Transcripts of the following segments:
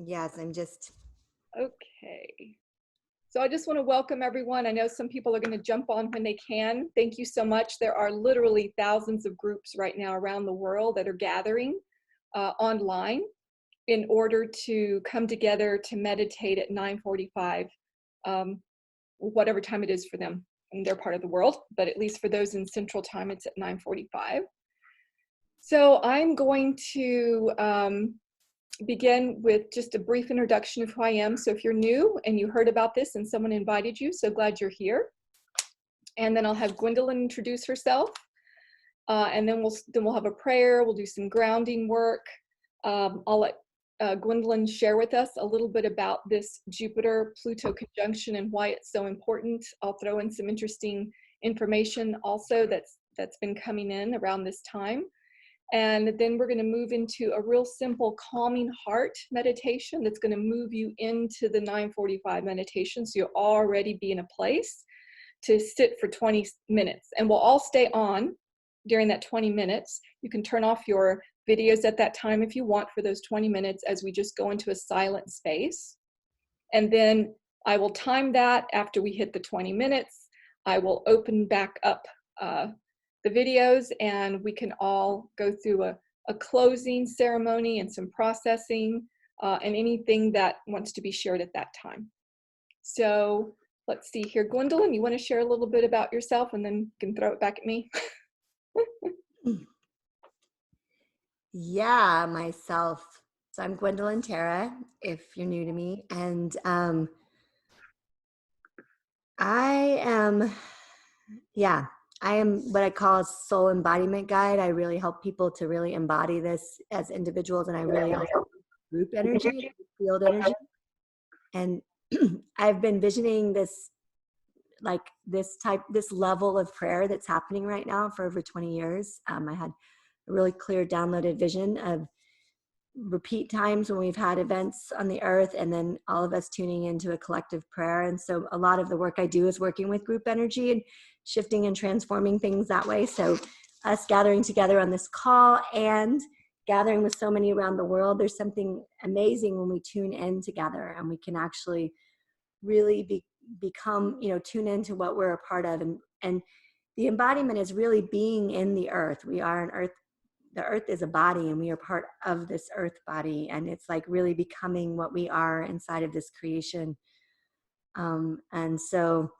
Yes, I'm just... Okay. So I just want to welcome everyone. I know some people are going to jump on when they can. Thank you so much. There are literally thousands of groups right now around the world that are gathering online in order to come together to meditate at 9:45, whatever time it is for them in their part of the world. But at least for those in Central Time, it's at 9:45. So I'm going to begin with just a brief introduction of who I am. So if you're new and you heard about this and someone invited you, so glad you're here. And then I'll have Gwendolyn introduce herself. And then we'll have a prayer. We'll do some grounding work. I'll let Gwendolyn share with us a little bit about this Jupiter-Pluto conjunction and why it's so important. I'll throw in some interesting information also that's been coming in around this time. And then we're going to move into a real simple calming heart meditation that's going to move you into the 9:45 meditation. So you'll already be in a place to sit for 20 minutes. And we'll all stay on during that 20 minutes. You can turn off your videos at that time if you want for those 20 minutes as we just go into a silent space. And then I will time that after we hit the 20 minutes. I will open back up the videos and we can all go through a closing ceremony and some processing and anything that wants to be shared at that time. So let's see here. Gwendolyn, you want to share a little bit about yourself and then you can throw it back at me? Yeah, myself. So I'm Gwendolyn Terra, if you're new to me. And I am what I call a soul embodiment guide. I really help people to really embody this as individuals, and I really also group energy, field energy. And I've been visioning this, like this level of prayer that's happening right now for over 20 years. I had a really clear downloaded vision of repeat times when we've had events on the earth, and then all of us tuning into a collective prayer. And so a lot of the work I do is working with group energy and shifting and transforming things that way. So us gathering together on this call and gathering with so many around the world, there's something amazing when we tune in together and we can actually really become, tune into what we're a part of. And the embodiment is really being in the earth. We are an earth. The earth is a body and we are part of this earth body. And it's like really becoming what we are inside of this creation. And so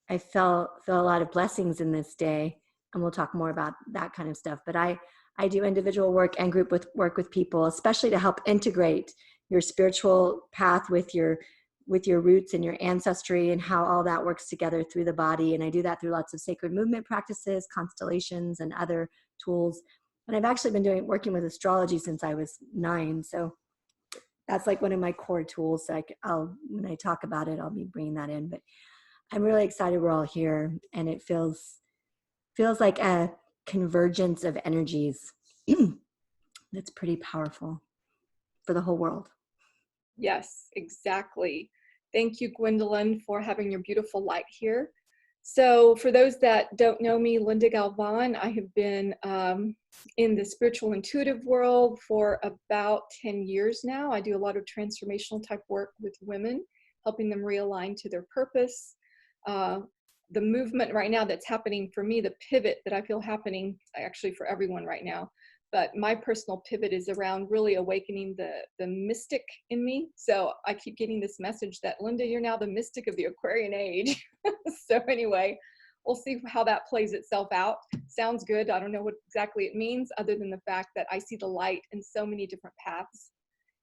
I feel a lot of blessings in this day, and we'll talk more about that kind of stuff. But I do individual work and group work with people, especially to help integrate your spiritual path with your roots and your ancestry and how all that works together through the body. And I do that through lots of sacred movement practices, constellations, and other tools. And I've actually been working with astrology since I was 9. So that's like one of my core tools. So when I talk about it, I'll be bringing that in. But I'm really excited we're all here, and it feels like a convergence of energies that's pretty powerful for the whole world. Yes, exactly. Thank you, Gwendolyn, for having your beautiful light here. So for those that don't know me, Linda Galvan, I have been in the spiritual intuitive world for about 10 years now. I do a lot of transformational type work with women, helping them realign to their purpose. The movement right now that's happening for me, the pivot that I feel happening actually for everyone right now, but my personal pivot is around really awakening the mystic in me. So I keep getting this message that, Linda, you're now the mystic of the Aquarian age. So anyway, we'll see how that plays itself out. Sounds good. I don't know what exactly it means other than the fact that I see the light in so many different paths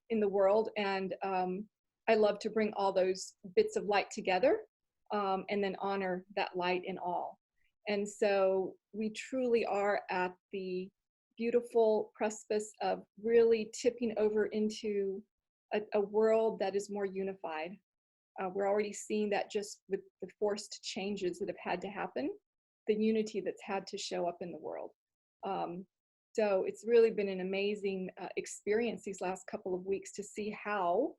in the world. And I love to bring all those bits of light together and then honor that light in all. And so we truly are at the beautiful precipice of really tipping over into a world that is more unified. We're already seeing that just with the forced changes that have had to happen, the unity that's had to show up in the world. So it's really been an amazing experience these last couple of weeks to see how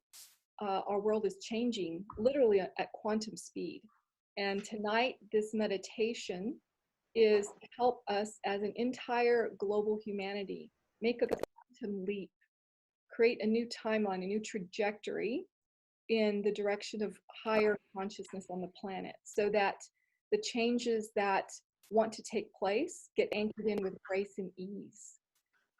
our world is changing literally at quantum speed. And tonight, this meditation is to help us as an entire global humanity make a quantum leap create a new timeline, a new trajectory in the direction of higher consciousness on the planet, so that the changes that want to take place get anchored in with grace and ease.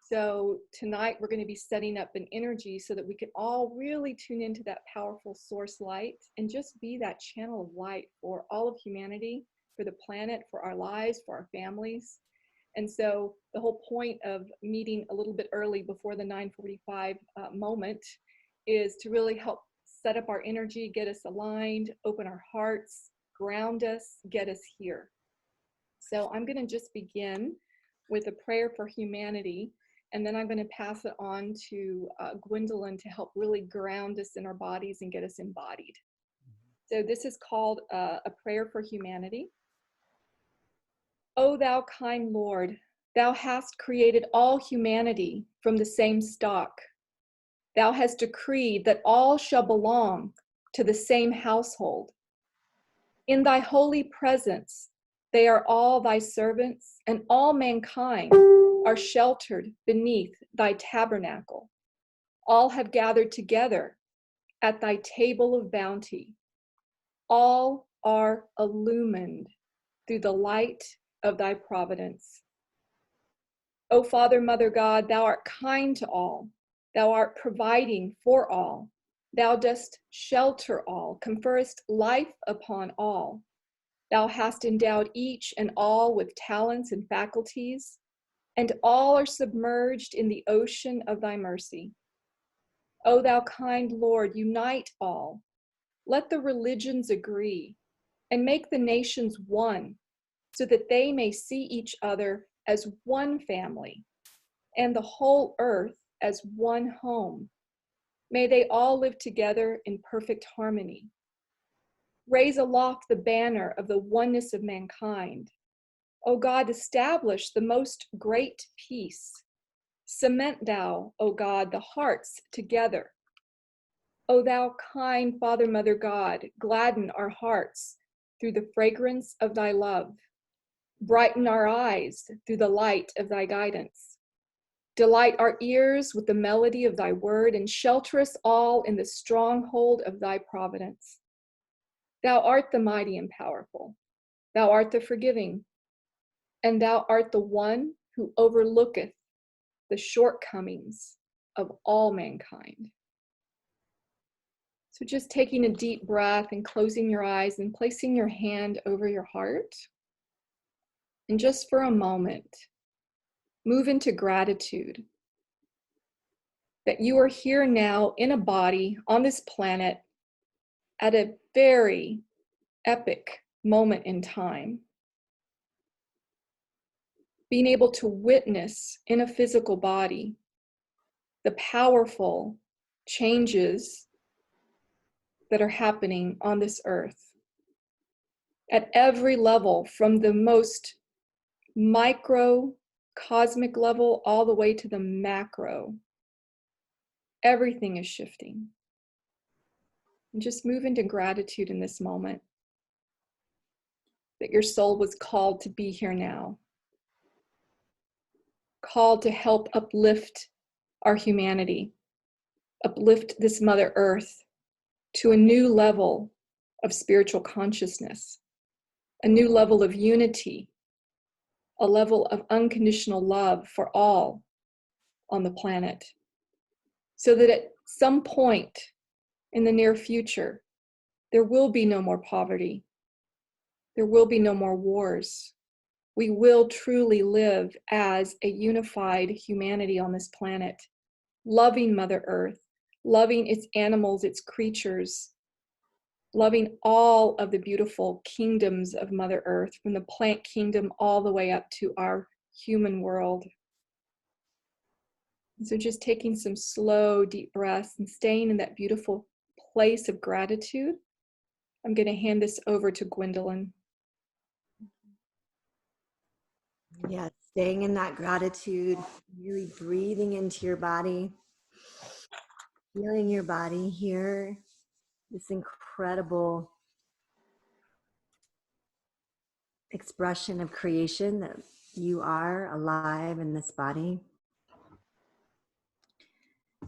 So tonight we're going to be setting up an energy so that we can all really tune into that powerful source light and just be that channel of light for all of humanity, for the planet, for our lives, for our families. And so the whole point of meeting a little bit early before the 9:45 moment is to really help set up our energy, get us aligned, open our hearts, ground us, get us here. So I'm going to just begin with a prayer for humanity, and then I'm going to pass it on to Gwendolyn to help really ground us in our bodies and get us embodied. So this is called a prayer for humanity. O thou kind Lord, thou hast created all humanity from the same stock. Thou hast decreed that all shall belong to the same household. In thy holy presence, they are all thy servants, and all mankind are sheltered beneath thy tabernacle. All have gathered together at thy table of bounty. All are illumined through the light of thy providence. O Father, Mother God, thou art kind to all. Thou art providing for all. Thou dost shelter all, conferrest life upon all. Thou hast endowed each and all with talents and faculties, and all are submerged in the ocean of thy mercy. O thou kind Lord, unite all. Let the religions agree, and make the nations one, so that they may see each other as one family, and the whole earth as one home. May they all live together in perfect harmony. Raise aloft the banner of the oneness of mankind. O God, establish the most great peace. Cement thou, O God, the hearts together. O thou kind Father, Mother God, gladden our hearts through the fragrance of thy love. Brighten our eyes through the light of thy guidance. Delight our ears with the melody of thy word, and shelter us all in the stronghold of thy providence. Thou art the mighty and powerful. Thou art the forgiving, and thou art the one who overlooketh the shortcomings of all mankind. So just taking a deep breath and closing your eyes and placing your hand over your heart. And just for a moment, move into gratitude that you are here now in a body on this planet at a very epic moment in time. Being able to witness in a physical body the powerful changes that are happening on this earth at every level, from the most micro cosmic level all the way to the macro. Everything is shifting. And just move into gratitude in this moment that your soul was called to be here now, called to help uplift our humanity, uplift this Mother Earth to a new level of spiritual consciousness, a new level of unity, a level of unconditional love for all on the planet, so that at some point in the near future, there will be no more poverty. There will be no more wars. We will truly live as a unified humanity on this planet, loving Mother Earth, loving its animals, its creatures, loving all of the beautiful kingdoms of Mother Earth, from the plant kingdom all the way up to our human world. And so just taking some slow, deep breaths and staying in that beautiful place of gratitude, I'm going to hand this over to Gwendolyn. Yeah, staying in that gratitude, really breathing into your body, feeling your body here, this incredible expression of creation that you are alive in this body.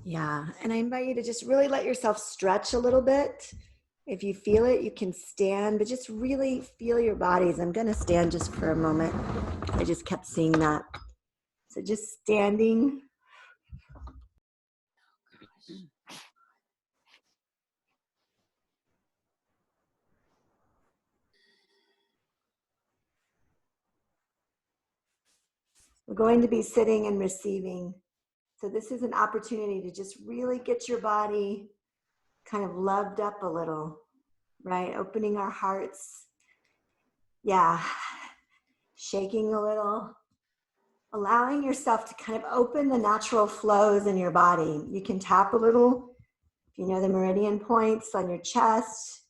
Yeah, and I invite you to just really let yourself stretch a little bit. If you feel it, you can stand, but just really feel your bodies. I'm going to stand just for a moment. I just kept seeing that. So just standing. We're going to be sitting and receiving. So this is an opportunity to just really get your body kind of loved up a little, right? Opening our hearts. Yeah. Shaking a little. Allowing yourself to kind of open the natural flows in your body. You can tap a little, if you know the meridian points on your chest,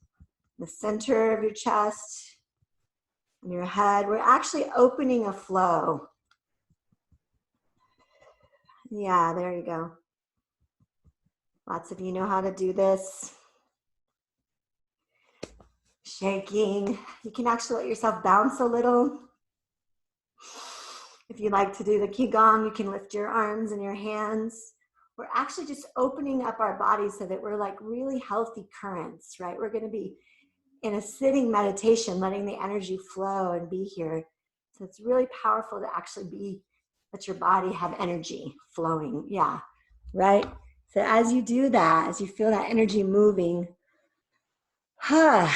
the center of your chest, on your head. We're actually opening a flow. Yeah, there you go. Lots of you know how to do this. Shaking. You can actually let yourself bounce a little. If you like to do the Qigong, you can lift your arms and your hands. We're actually just opening up our bodies so that we're like really healthy currents, right? We're going to be in a sitting meditation, letting the energy flow and be here. So it's really powerful to actually let your body have energy flowing. Yeah, right? So as you do that, as you feel that energy moving, now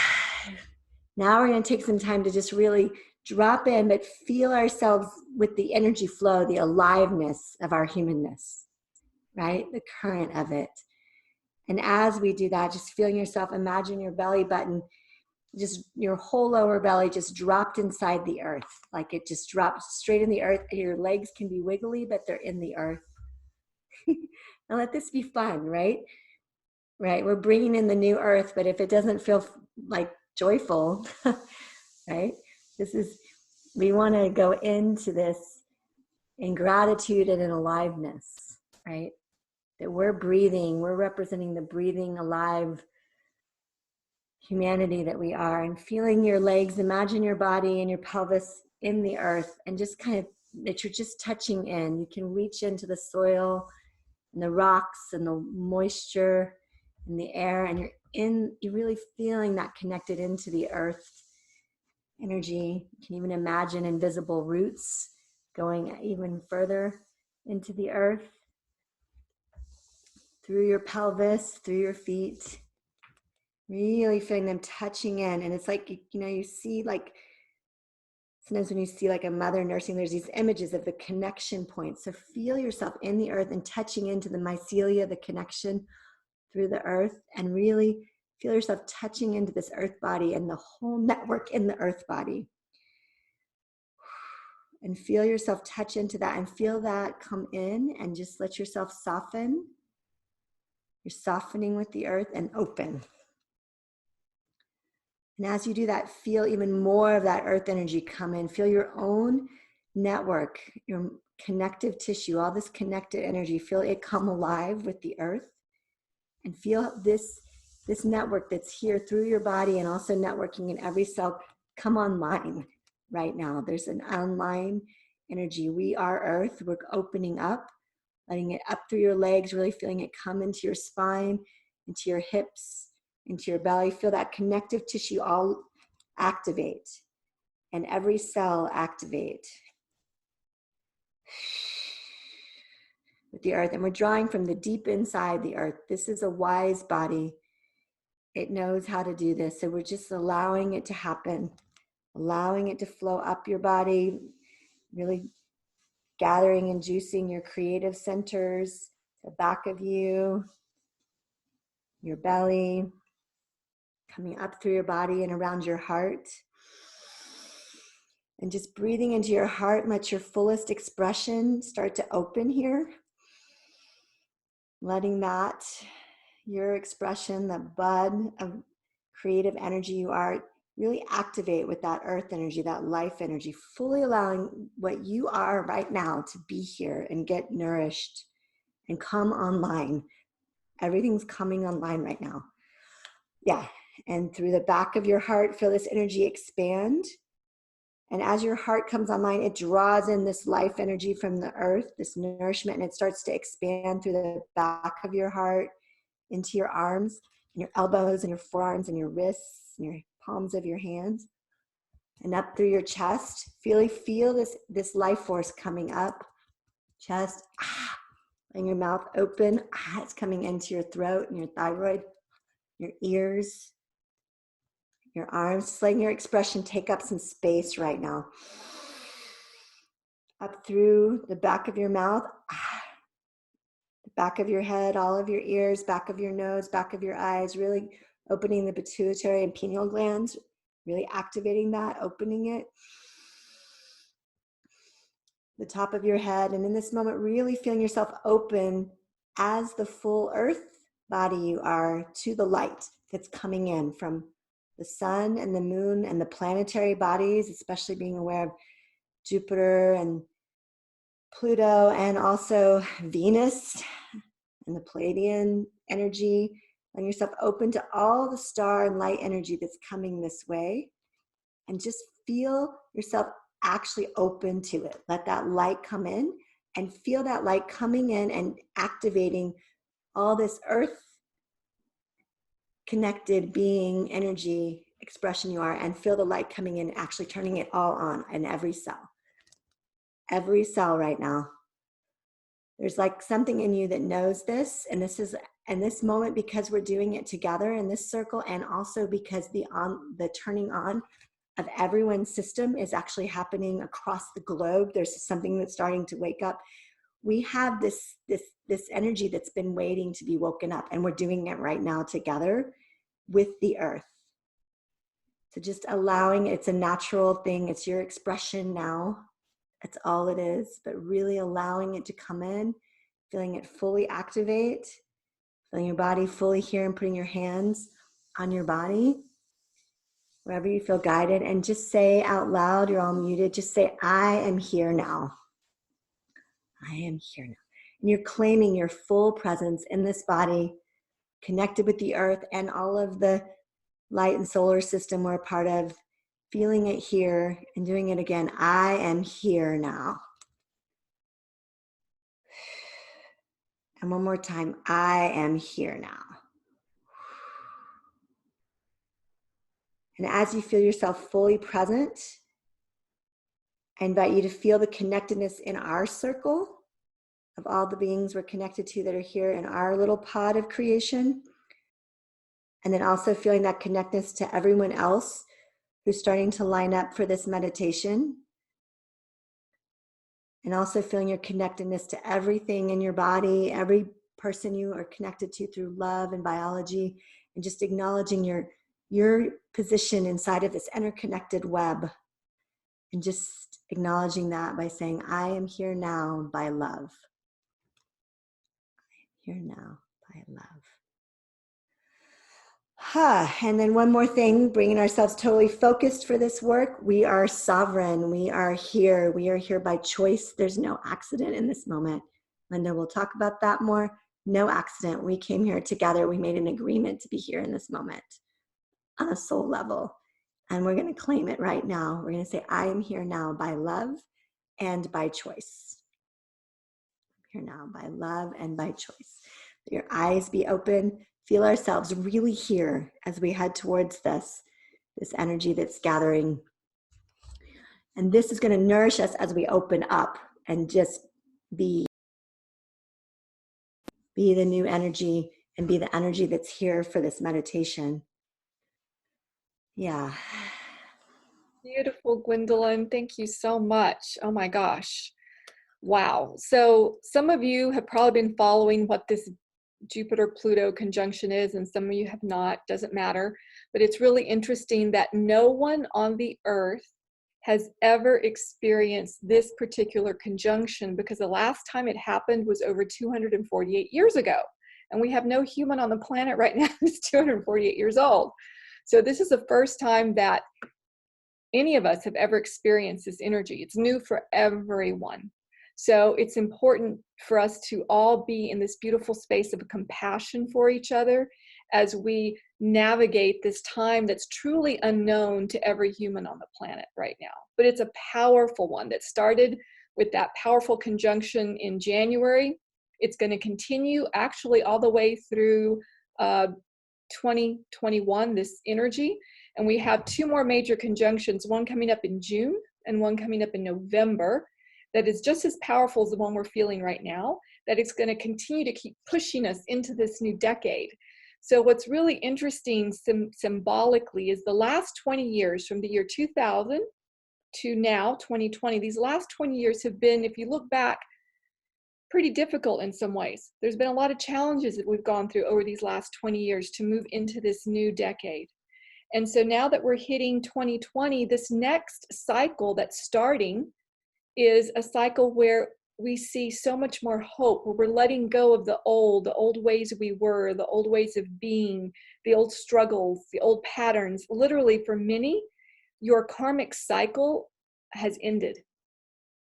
we're going to take some time to just really drop in, but feel ourselves with the energy flow, the aliveness of our humanness, right? The current of it. And as we do that, just feeling yourself, imagine your belly button, just your whole lower belly just dropped inside the earth. Like it just dropped straight in the earth. Your legs can be wiggly, but they're in the earth. And let this be fun, right? Right. We're bringing in the new earth, but if it doesn't feel like joyful, right? We want to go into this in gratitude and in aliveness, right? That we're breathing, we're representing the breathing, alive humanity that we are, and feeling your legs, imagine your body and your pelvis in the earth, and just kind of that you're just touching in. You can reach into the soil and the rocks and the moisture in the air, and you're really feeling that connected into the earth energy. You can even imagine invisible roots going even further into the earth, through your pelvis, through your feet, really feeling them touching in. And it's like, you see, like sometimes when you see like a mother nursing, there's these images of the connection points. So feel yourself in the earth and touching into the mycelia, the connection through the earth, and really feel yourself touching into this earth body and the whole network in the earth body. And feel yourself touch into that and feel that come in, and just let yourself soften. You're softening with the earth and open. And as you do that, feel even more of that earth energy come in. Feel your own network, your connective tissue, all this connected energy. Feel it come alive with the earth. And feel this network that's here through your body and also networking in every cell come online right now. There's an online energy. We are earth. We're opening up, letting it up through your legs, really feeling it come into your spine, into your hips, into your belly. Feel that connective tissue all activate, and every cell activate with the earth. And we're drawing from the deep inside the earth. This is a wise body. It knows how to do this. So we're just allowing it to happen, allowing it to flow up your body, really gathering and juicing your creative centers, the back of you, your belly, coming up through your body and around your heart. And just breathing into your heart, and let your fullest expression start to open here. Letting that, your expression, the bud of creative energy you are, really activate with that earth energy, that life energy, fully allowing what you are right now to be here and get nourished and come online. Everything's coming online right now. Yeah. And through the back of your heart, feel this energy expand. And as your heart comes online, it draws in this life energy from the earth, this nourishment, and it starts to expand through the back of your heart into your arms and your elbows and your forearms and your wrists and your palms of your hands and up through your chest. Feel this life force coming up, chest, and your mouth open. It's coming into your throat and your thyroid, your ears, your arms. Just letting your expression take up some space right now. Up through the back of your mouth, the back of your head, all of your ears, back of your nose, back of your eyes, really opening the pituitary and pineal glands, really activating that, opening it. The top of your head, and in this moment, really feeling yourself open as the full earth body you are to the light that's coming in from the sun and the moon and the planetary bodies, especially being aware of Jupiter and Pluto and also Venus and the Pleiadian energy, and yourself open to all the star and light energy that's coming this way, and just feel yourself actually open to it. Let that light come in and feel that light coming in and activating all this earth connected being energy expression you are, and feel the light coming in, actually turning it all on in every cell right now. There's like something in you that knows this, and this moment, because we're doing it together in this circle, and also because the turning on of everyone's system is actually happening across the globe. There's something that's starting to wake up. We have this energy that's been waiting to be woken up, and we're doing it right now together with the earth. So just allowing, it's a natural thing. It's your expression now. That's all it is, but really allowing it to come in, feeling it fully activate, feeling your body fully here, and putting your hands on your body, wherever you feel guided, and just say out loud, you're all muted, just say, I am here now. I am here now. And you're claiming your full presence in this body, connected with the earth and all of the light and solar system we're a part of, feeling it here and doing it again. I am here now. And one more time, I am here now. And as you feel yourself fully present, I invite you to feel the connectedness in our circle of all the beings we're connected to that are here in our little pod of creation. And then also feeling that connectedness to everyone else who's starting to line up for this meditation. And also feeling your connectedness to everything in your body, every person you are connected to through love and biology, and just acknowledging your position inside of this interconnected web. And just acknowledging that by saying, I am here now by love. I am here now by love. And then one more thing, bringing ourselves totally focused for this work. We are sovereign. We are here. We are here by choice. There's no accident in this moment. Linda will talk about that more. No accident. We came here together. We made an agreement to be here in this moment on a soul level. And we're going to claim it right now. We're going to say, I am here now by love and by choice. I'm here now by love and by choice. Your eyes be open. Feel ourselves really here as we head towards this energy that's gathering. And this is going to nourish us as we open up and just be the new energy and be the energy that's here for this meditation. Yeah. Beautiful, Gwendolyn. Thank you so much. Oh my gosh. Wow. So some of you have probably been following what this Jupiter-Pluto conjunction is, and some of you have not. Doesn't matter. But it's really interesting that no one on the earth has ever experienced this particular conjunction, because the last time it happened was over 248 years ago. And we have no human on the planet right now who's 248 years old. So this is the first time that any of us have ever experienced this energy. It's new for everyone. So it's important for us to all be in this beautiful space of compassion for each other as we navigate this time that's truly unknown to every human on the planet right now. But it's a powerful one that started with that powerful conjunction in January. It's going to continue actually all the way through 2021, this energy. And we have two more major conjunctions, one coming up in June and one coming up in November, that is just as powerful as the one we're feeling right now, that it's going to continue to keep pushing us into this new decade. So what's really interesting symbolically is the last 20 years, from the year 2000 to now, 2020, these last 20 years have been, if you look back, pretty difficult in some ways. There's been a lot of challenges that we've gone through over these last 20 years to move into this new decade. And so now that we're hitting 2020, this next cycle that's starting is a cycle where we see so much more hope, where we're letting go of the old ways we were, the old ways of being, the old struggles, the old patterns. Literally, for many, your karmic cycle has ended.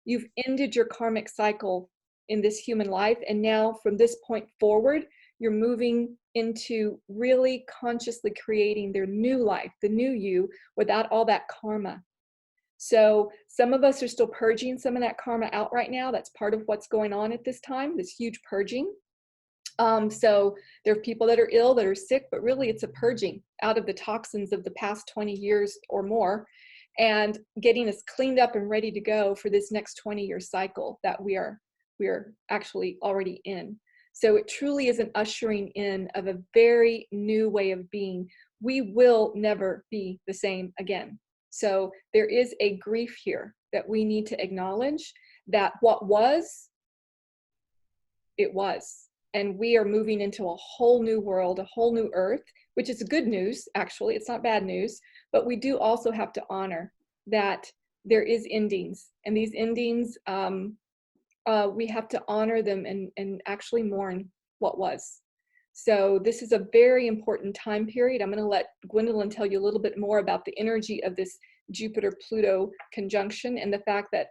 You've ended your karmic cycle in this human life, and now from this point forward, you're moving into really consciously creating their new life, the new you, without all that karma. So some of us are still purging some of that karma out right now. That's part of what's going on at this time, this huge purging. So there are people that are ill, that are sick, but really it's a purging out of the toxins of the past 20 years or more, and getting us cleaned up and ready to go for this next 20-year cycle that we are actually already in. So it truly is an ushering in of a very new way of being. We will never be the same again. So there is a grief here that we need to acknowledge, that what was, it was. And we are moving into a whole new world, a whole new earth, which is good news, actually. It's not bad news. But we do also have to honor that there is endings. And these endings, we have to honor them and actually mourn what was. So this is a very important time period. I'm going to let Gwendolyn tell you a little bit more about the energy of this Jupiter-Pluto conjunction, and the fact that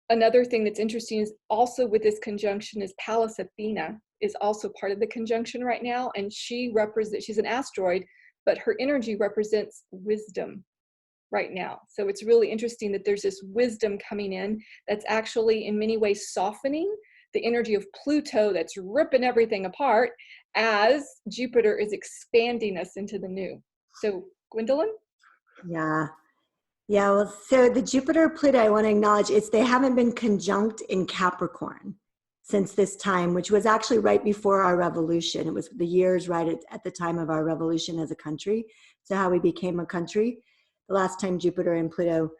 another thing that's interesting is also with this conjunction is Pallas Athena is also part of the conjunction right now, and she's an asteroid, but her energy represents wisdom right now. So it's really interesting that there's this wisdom coming in that's actually in many ways softening the energy of Pluto that's ripping everything apart, as Jupiter is expanding us into the new. So Gwendolyn? Yeah. Yeah. Well, so the Jupiter Pluto, I want to acknowledge, they haven't been conjunct in Capricorn since this time, which was actually right before our revolution. It was the years right at the time of our revolution as a country. So how we became a country. The last time Jupiter and Pluto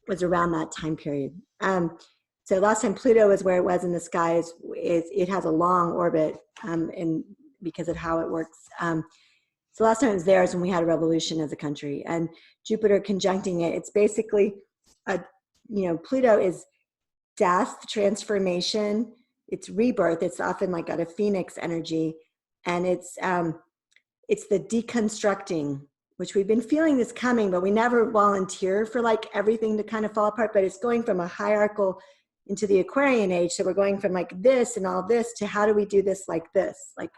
was around that time period. So last time Pluto was where it was in the sky, it has a long orbit, and because of how it works. So last time it was there is when we had a revolution as a country, and Jupiter conjuncting it. It's basically, Pluto is death, transformation. It's rebirth. It's often like got a phoenix energy, and it's the deconstructing, which we've been feeling this coming, but we never volunteer for like everything to kind of fall apart. But it's going from a hierarchical into the Aquarian age. So we're going from like this and all this to how do we do this like this, like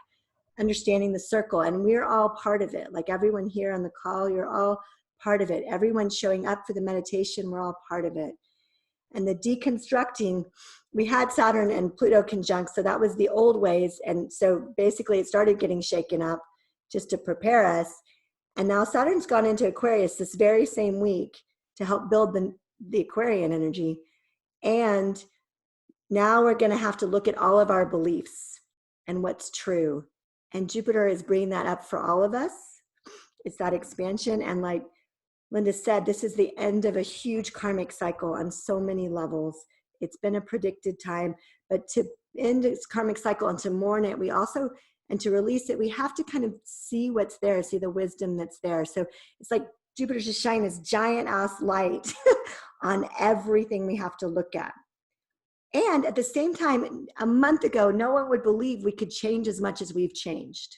understanding the circle. And we're all part of it. Like everyone here on the call, you're all part of it. Everyone showing up for the meditation, we're all part of it. And the deconstructing, we had Saturn and Pluto conjunct. So that was the old ways. And so basically it started getting shaken up just to prepare us. And now Saturn's gone into Aquarius this very same week to help build the Aquarian energy. And now we're going to have to look at all of our beliefs and what's true. And Jupiter is bringing that up for all of us. It's that expansion. And like Linda said, this is the end of a huge karmic cycle on so many levels. It's been a predicted time, but to end its karmic cycle and to mourn it, and to release it, we have to kind of see what's there, see the wisdom that's there. So it's like Jupiter's just shining this giant ass light on everything we have to look at. And at the same time, a month ago, no one would believe we could change as much as we've changed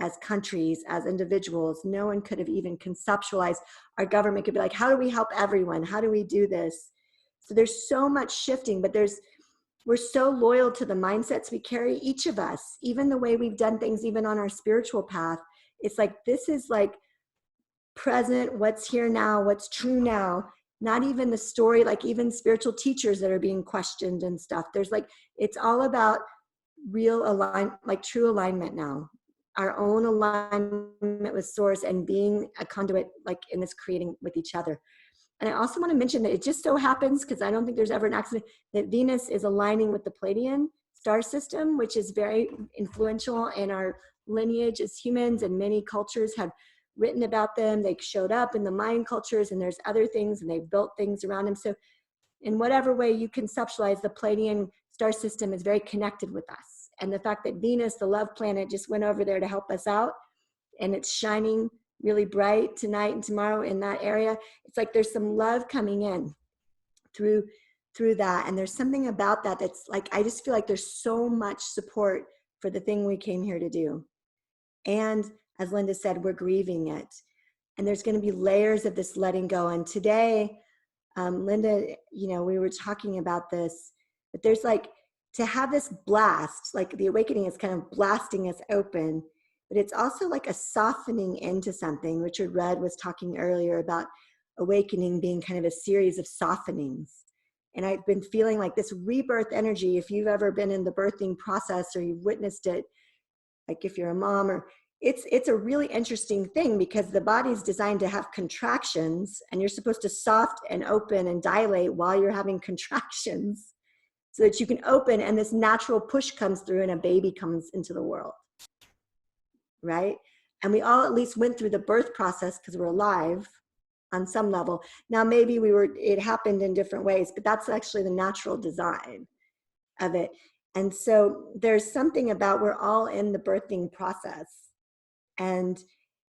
as countries, as individuals. No one could have even conceptualized. Our government could be like, how do we help everyone? How do we do this? So there's so much shifting, but there's we're so loyal to the mindsets we carry, each of us, even the way we've done things, even on our spiritual path. It's like, this is like present, what's here now, what's true now, not even the story, like even spiritual teachers that are being questioned and stuff. There's like, it's all about real like true alignment now, our own alignment with source and being a conduit, like in this creating with each other. And I also want to mention that it just so happens, because I don't think there's ever an accident, that Venus is aligning with the Pleiadian star system, which is very influential in our lineage as humans, and many cultures have written about them. They showed up in the Mayan cultures, and there's other things, and they've built things around them. So in whatever way you conceptualize, the Pleiadian star system is very connected with us. And the fact that Venus, the love planet, just went over there to help us out, and it's shining really bright tonight and tomorrow in that area. It's like there's some love coming in through that. And there's something about that that's like, I just feel like there's so much support for the thing we came here to do. And as Linda said, we're grieving it. And there's going to be layers of this letting go. And today, Linda, you know, we were talking about this, but there's like, to have this blast, like the awakening is kind of blasting us open, but it's also like a softening into something. Richard Rudd was talking earlier about awakening being kind of a series of softenings. And I've been feeling like this rebirth energy, if you've ever been in the birthing process or you've witnessed it, like if you're a mom, or it's a really interesting thing, because the body's designed to have contractions, and you're supposed to soft and open and dilate while you're having contractions, so that you can open and this natural push comes through and a baby comes into the world, right? And we all at least went through the birth process because we're alive on some level. Now, maybe it happened in different ways, but that's actually the natural design of it. And so there's something about, we're all in the birthing process, and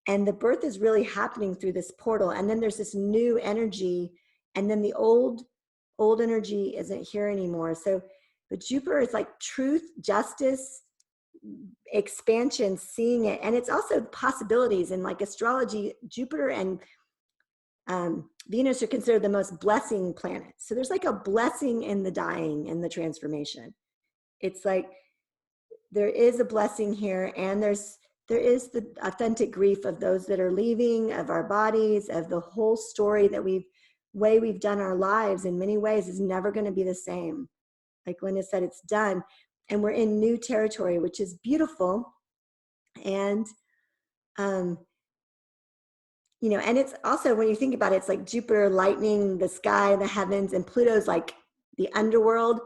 the birth is really happening through this portal. And then there's this new energy, and then the old energy isn't here anymore. So, but Jupiter is like truth, justice, expansion, seeing it. And it's also possibilities. And like astrology, Jupiter and Venus are considered the most blessing planets. So there's like a blessing in the dying and the transformation. It's like, there is a blessing here, and there is the authentic grief of those that are leaving, of our bodies, of the whole story that we've done our lives in many ways is never going to be the same. Like Linda said, it's done, and we're in new territory, which is beautiful. And you know, and it's also, when you think about it, it's like Jupiter lightning the sky, the heavens, and Pluto's like the underworld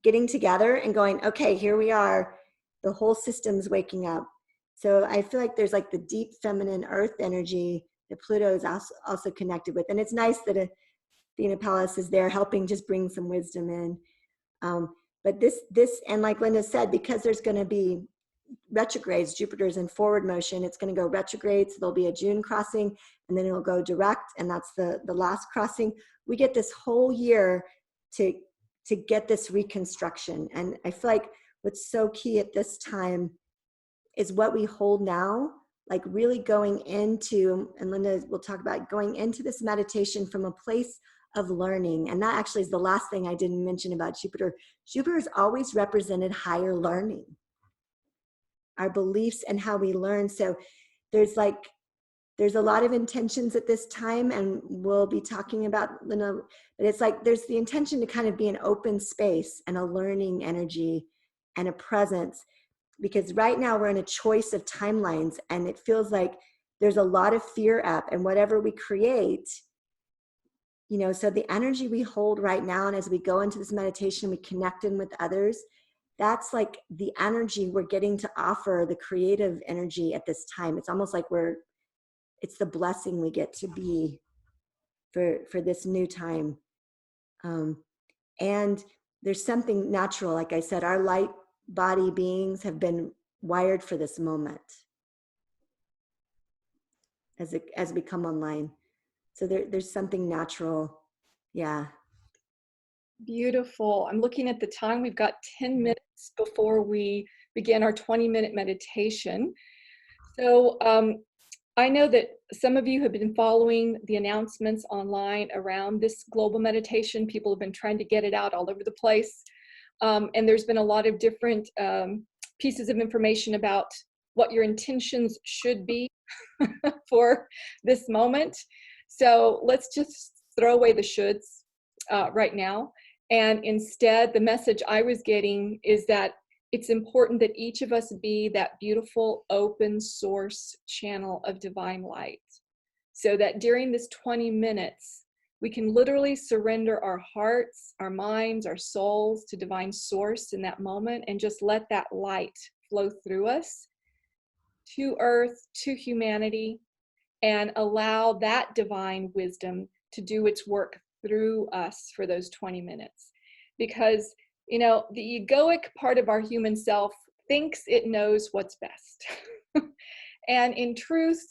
getting together and going, okay, here we are, the whole system's waking up. So I feel like there's like the deep feminine earth energy that Pluto is also connected with. And it's nice that Athena Pallas is there helping just bring some wisdom in. But this, and like Linda said, because there's going to be retrogrades, Jupiter's in forward motion, it's going to go retrograde. So there'll be a June crossing, and then it'll go direct. And that's the last crossing. We get this whole year to get this reconstruction. And I feel like what's so key at this time is what we hold now, like really going into, and Linda will talk about going into this meditation from a place of learning. And that actually is the last thing I didn't mention about Jupiter. Jupiter's always represented higher learning, our beliefs and how we learn. So there's a lot of intentions at this time, and we'll be talking about, Linda, but it's like there's the intention to kind of be an open space and a learning energy and a presence, because right now we're in a choice of timelines, and it feels like there's a lot of fear up, and whatever we create, you know, so the energy we hold right now, and as we go into this meditation, we connect in with others, that's like the energy we're getting to offer, the creative energy at this time. It's almost like it's the blessing we get to be for this new time. And there's something natural. Like I said, our light body beings have been wired for this moment as we come online. So there's something natural. Yeah. Beautiful. I'm looking at the time. We've got 10 minutes before we begin our 20-minute meditation. So I know that some of you have been following the announcements online around this global meditation. People have been trying to get it out all over the place. And there's been a lot of different pieces of information about what your intentions should be for this moment. So let's just throw away the shoulds right now. And instead, the message I was getting is that it's important that each of us be that beautiful open source channel of divine light. So that during this 20 minutes, we can literally surrender our hearts, our minds, our souls to divine source in that moment and just let that light flow through us to earth, to humanity, and allow that divine wisdom to do its work through us for those 20 minutes. Because, you know, the egoic part of our human self thinks it knows what's best. And in truth,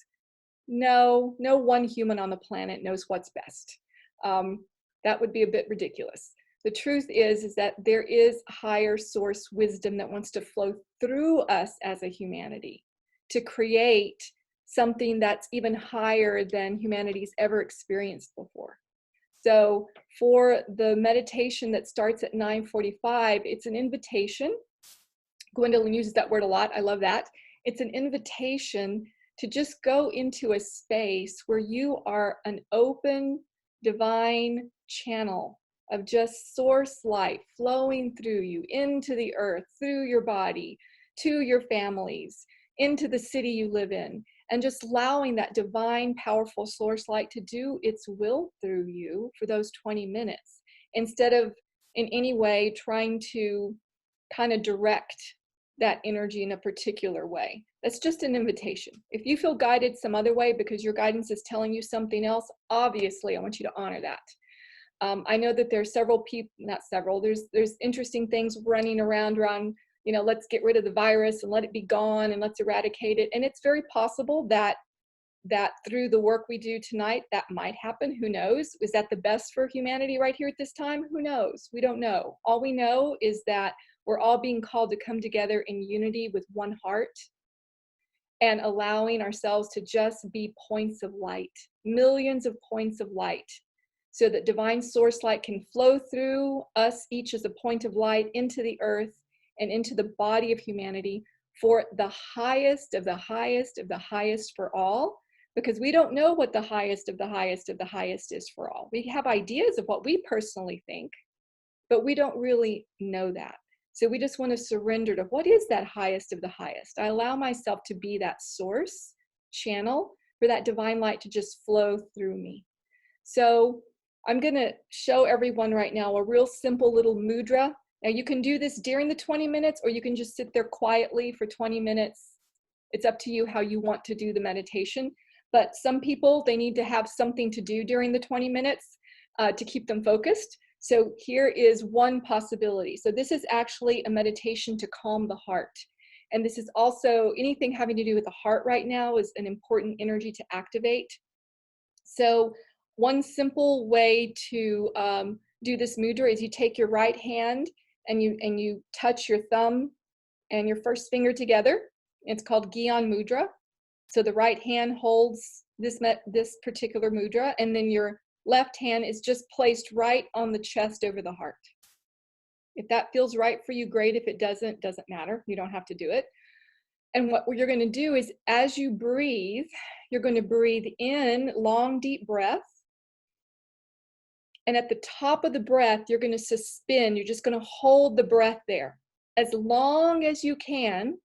no one human on the planet knows what's best. That would be a bit ridiculous. The truth is that there is higher source wisdom that wants to flow through us as a humanity to create something that's even higher than humanity's ever experienced before. So for the meditation that starts at 9:45, it's an invitation. Gwendolyn uses that word a lot. I love that. It's an invitation to just go into a space where you are an open, divine channel of just source light flowing through you into the earth, through your body, to your families, into the city you live in, and just allowing that divine, powerful source light to do its will through you for those 20 minutes, instead of in any way trying to kind of direct that energy in a particular way. That's just an invitation. If you feel guided some other way because your guidance is telling you something else, obviously I want you to honor that. I know that there's several people, not several, there's interesting things running around, you know, let's get rid of the virus and let it be gone and let's eradicate it. And it's very possible that through the work we do tonight, that might happen. Who knows? Is that the best for humanity right here at this time? Who knows? We don't know. All we know is that we're all being called to come together in unity with one heart and allowing ourselves to just be points of light, millions of points of light, so that divine source light can flow through us each as a point of light into the earth and into the body of humanity for the highest of the highest of the highest for all, because we don't know what the highest of the highest of the highest is for all. We have ideas of what we personally think, but we don't really know that. So we just want to surrender to what is that highest of the highest. I allow myself to be that source channel for that divine light to just flow through me. So I'm going to show everyone right now a real simple little mudra. Now you can do this during the 20 minutes, or you can just sit there quietly for 20 minutes. It's up to you how you want to do the meditation. But some people, they need to have something to do during the 20 minutes to keep them focused. So here is one possibility. So this is actually a meditation to calm the heart. And this is also anything having to do with the heart right now is an important energy to activate. So one simple way to do this mudra is you take your right hand and you touch your thumb and your first finger together. It's called Gyan Mudra. So the right hand holds this particular mudra, and then your left hand is just placed right on the chest over the heart. If that feels right for you, great. If it doesn't matter. You don't have to do it. And what you're going to do is, as you breathe, you're going to breathe in long, deep breath. And at the top of the breath, you're going to suspend. You're just going to hold the breath there as long as you can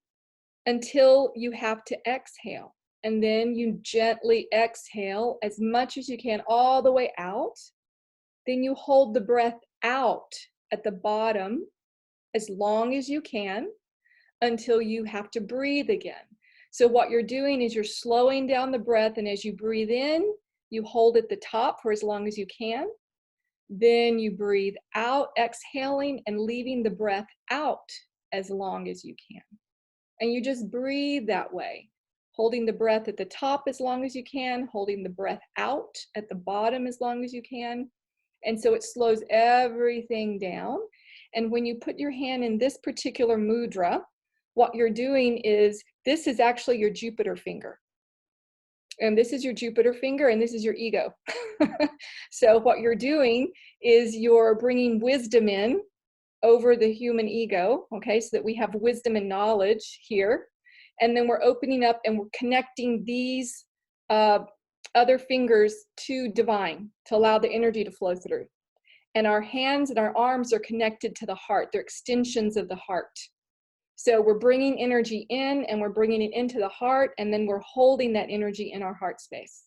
until you have to exhale. And then you gently exhale as much as you can all the way out. Then you hold the breath out at the bottom as long as you can until you have to breathe again. So what you're doing is you're slowing down the breath, and as you breathe in, you hold at the top for as long as you can. Then you breathe out, exhaling and leaving the breath out as long as you can. And you just breathe that way, holding the breath at the top as long as you can, holding the breath out at the bottom as long as you can. And so it slows everything down. And when you put your hand in this particular mudra, what you're doing is, this is actually your Jupiter finger. And this is your Jupiter finger, and this is your ego. So what you're doing is you're bringing wisdom in over the human ego, okay, so that we have wisdom and knowledge here. And then we're opening up and we're connecting these other fingers to divine to allow the energy to flow through. And our hands and our arms are connected to the heart. They're extensions of the heart. So we're bringing energy in and we're bringing it into the heart, and then we're holding that energy in our heart space.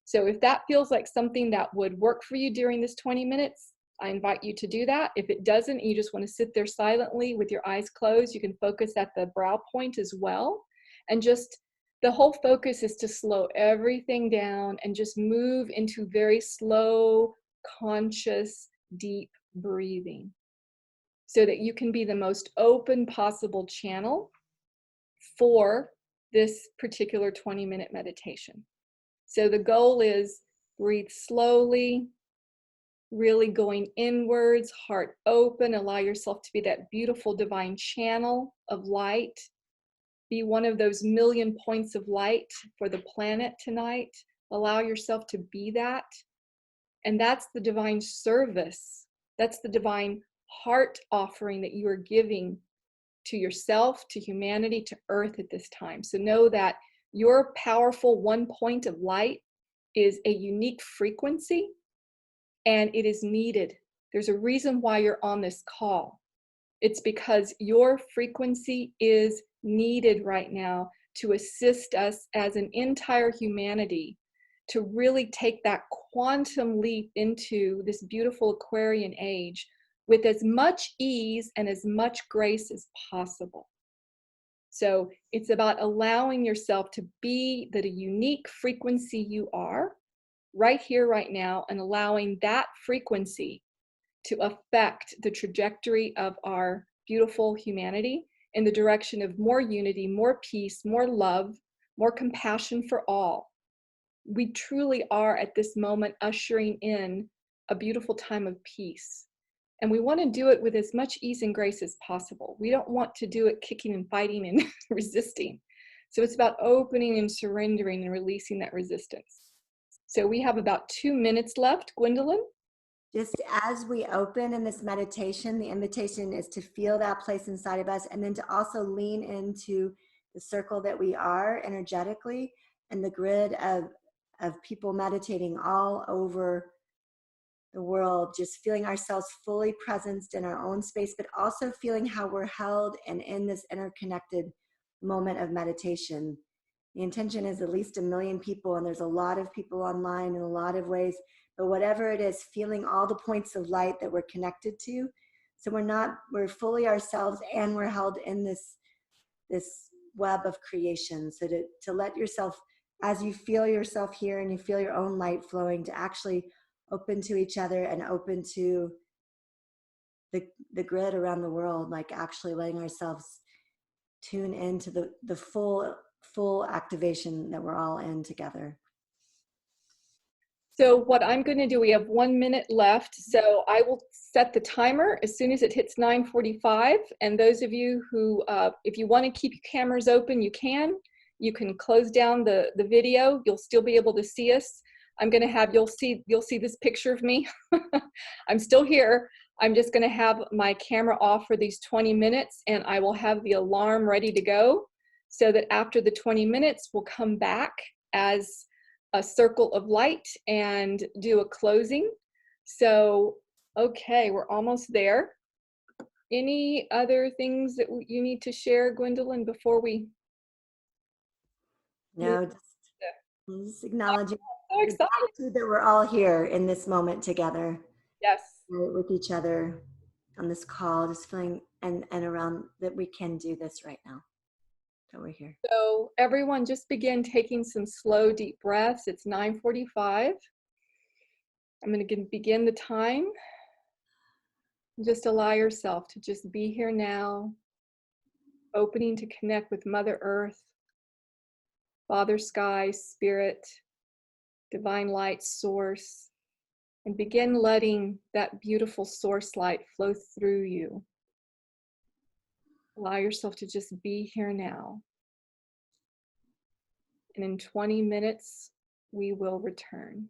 So if that feels like something that would work for you during this 20 minutes, I invite you to do that. If it doesn't, you just want to sit there silently with your eyes closed, you can focus at the brow point as well. And just the whole focus is to slow everything down and just move into very slow, conscious, deep breathing so that you can be the most open possible channel for this particular 20-minute meditation. So the goal is breathe slowly, really going inwards, heart open, allow yourself to be that beautiful divine channel of light. Be one of those million points of light for the planet tonight. Allow yourself to be that. And that's the divine service. That's the divine heart offering that you are giving to yourself, to humanity, to Earth at this time. So know that your powerful one point of light is a unique frequency, and it is needed. There's a reason why you're on this call. It's because your frequency is needed right now to assist us as an entire humanity to really take that quantum leap into this beautiful Aquarian age with as much ease and as much grace as possible. So it's about allowing yourself to be the unique frequency you are right here, right now, and allowing that frequency to affect the trajectory of our beautiful humanity in the direction of more unity, more peace, more love, more compassion for all. We truly are at this moment ushering in a beautiful time of peace. And we want to do it with as much ease and grace as possible. We don't want to do it kicking and fighting and resisting. So it's about opening and surrendering and releasing that resistance. So we have about 2 minutes left. Gwendolyn? Just as we open in this meditation, the invitation is to feel that place inside of us, and then to also lean into the circle that we are energetically and the grid of people meditating all over the world, just feeling ourselves fully presenced in our own space, but also feeling how we're held and in this interconnected moment of meditation. The intention is at least 1 million people, and there's a lot of people online in a lot of ways, but whatever it is, feeling all the points of light that we're connected to. So we're fully ourselves, and we're held in this web of creation. So to let yourself, as you feel yourself here and you feel your own light flowing, to actually open to each other and open to the grid around the world, like actually letting ourselves tune into the full activation that we're all in together. So what I'm going to do, we have 1 minute left, so I will set the timer as soon as it hits 9:45. And those of you who, if you want to keep your cameras open, you can. You can close down the video. You'll still be able to see us. I'm going to have, you'll see this picture of me. I'm still here. I'm just going to have my camera off for these 20 minutes, and I will have the alarm ready to go so that after the 20 minutes, we'll come back as a circle of light and do a closing. So, okay, we're almost there. Any other things that you need to share, Gwendolyn, before we? No, just acknowledging I'm so excited that we're all here in this moment together. Yes. With each other on this call, just feeling and around that we can do this right now. That we're here. So everyone just begin taking some slow, deep breaths. It's 9:45. I'm going to begin the time. Just allow yourself to just be here now, opening to connect with Mother Earth, Father Sky, Spirit, Divine Light, Source, and begin letting that beautiful source light flow through you. Allow yourself to just be here now. And in 20 minutes, we will return.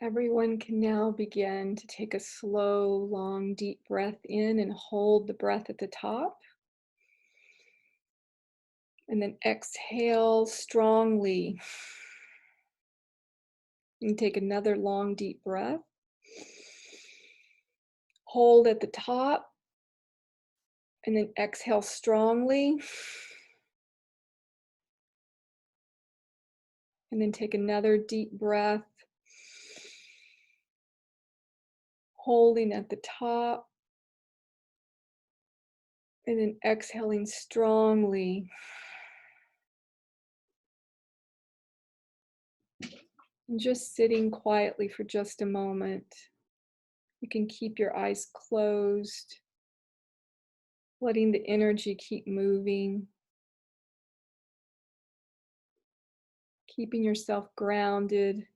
Everyone can now begin to take a slow, long, deep breath in and hold the breath at the top. And then exhale strongly. And take another long, deep breath. Hold at the top. And then exhale strongly. And then take another deep breath. Holding at the top. And then exhaling strongly. And just sitting quietly for just a moment. You can keep your eyes closed, letting the energy keep moving, keeping yourself grounded.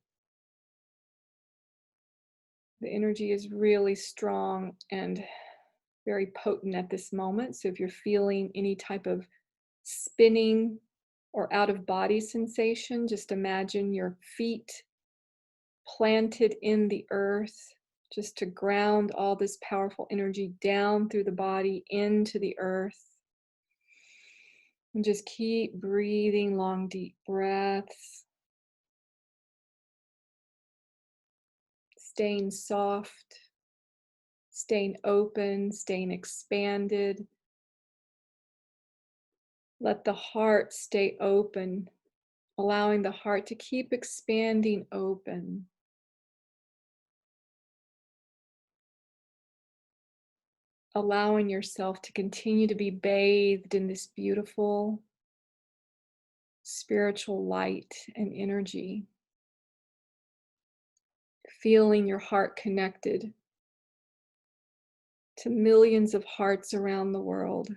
The energy is really strong and very potent at this moment. So if you're feeling any type of spinning or out of body sensation, just imagine your feet planted in the earth, just to ground all this powerful energy down through the body into the earth. And just keep breathing long, deep breaths. Staying soft, staying open, staying expanded. Let the heart stay open, allowing the heart to keep expanding open. Allowing yourself to continue to be bathed in this beautiful spiritual light and energy. Feeling your heart connected to millions of hearts around the world.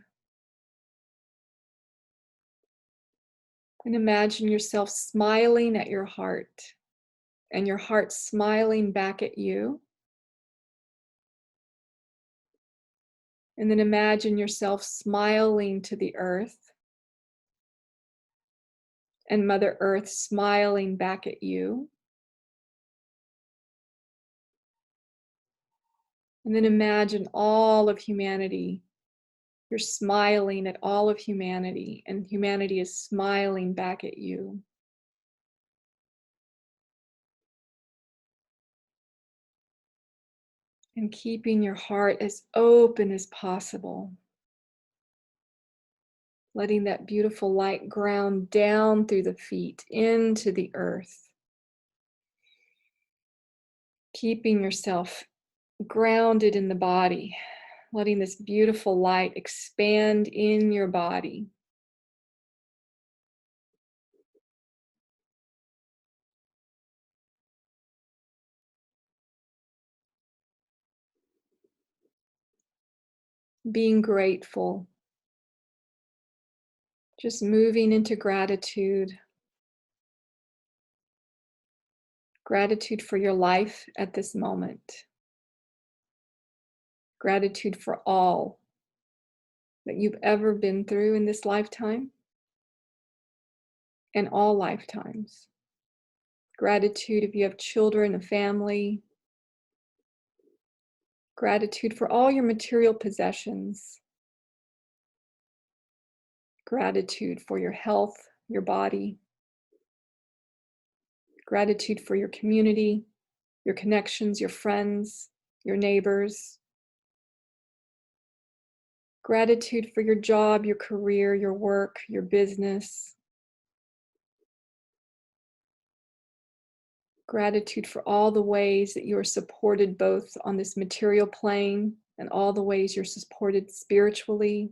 And imagine yourself smiling at your heart and your heart smiling back at you. And then imagine yourself smiling to the earth and Mother Earth smiling back at you. And then imagine all of humanity. You're smiling at all of humanity, and humanity is smiling back at you. And keeping your heart as open as possible. Letting that beautiful light ground down through the feet into the earth. Keeping yourself grounded in the body. Letting this beautiful light expand in your body. Being grateful. Just moving into gratitude. Gratitude for your life at this moment. Gratitude for all that you've ever been through in this lifetime and all lifetimes. Gratitude if you have children, a family. Gratitude for all your material possessions. Gratitude for your health, your body. Gratitude for your community, your connections, your friends, your neighbors. Gratitude for your job, your career, your work, your business. Gratitude for all the ways that you are supported both on this material plane and all the ways you're supported spiritually.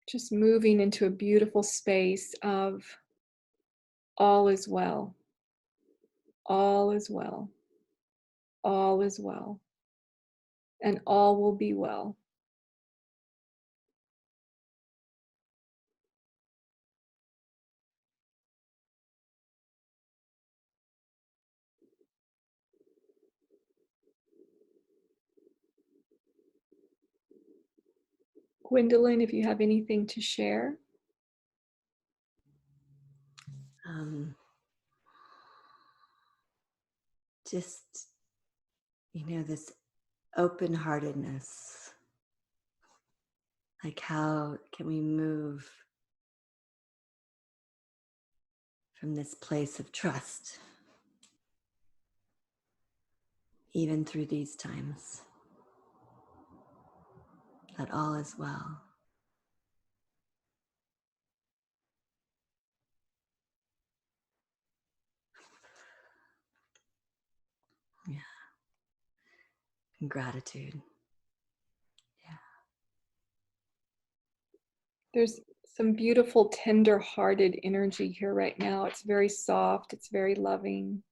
Just moving into a beautiful space of all is well, all is well, all is well, and all will be well. Gwendolyn, if you have anything to share. just, this open-heartedness. Like, how can we move from this place of trust, even through these times, that all is well. Yeah. And gratitude. Yeah. There's some beautiful, tender-hearted energy here right now. It's very soft. It's very loving.